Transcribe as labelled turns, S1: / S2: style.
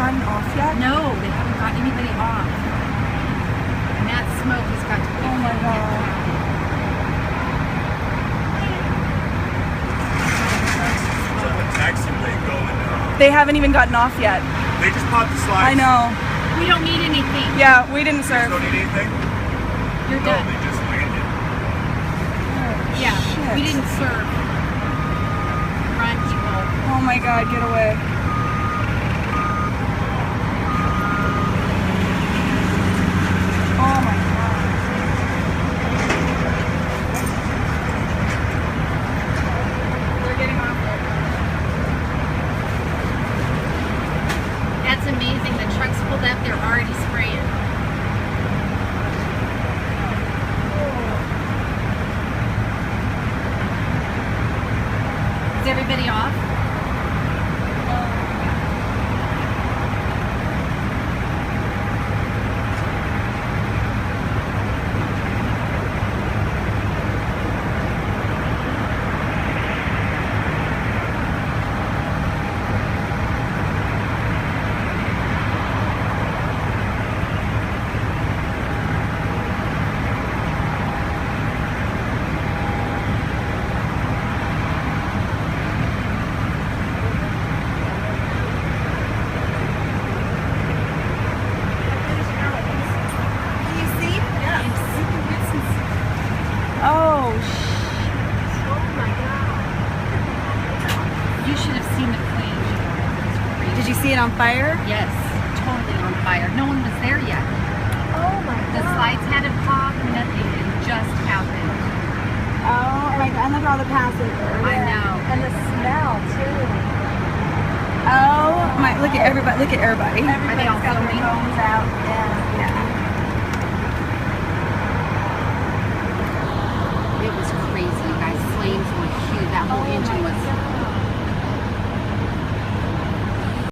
S1: gotten off yet?
S2: No, they haven't got anybody off. And that smoke has got to be.
S1: Oh my God.
S3: The taxi lane going.
S1: They haven't even gotten off yet.
S3: They just popped the slides.
S1: I know.
S2: We don't need anything.
S1: Yeah, we didn't
S3: You
S1: serve.
S3: don't need anything?
S2: You're
S3: No,
S2: done.
S3: they just landed.
S2: Yeah,
S1: Shit.
S2: we didn't serve. Run, people.
S1: Oh my God, get away. Oh my God. They're getting off it.
S2: That's amazing. The truck's pulled up. They're already spraying. Is everybody off?
S1: Can you see? Yeah. Oh,
S2: You should have seen the flame.
S1: did you see it on fire?
S2: Yes, totally on fire. No one was there yet.
S1: Oh my
S2: The slides hadn't popped, nothing. It just happened.
S1: Oh my God, and look at all the passengers.
S2: I know.
S1: And the smell too. Oh my, look at everybody,
S2: Are they all
S1: got their
S2: filming?
S1: phones out. Yeah.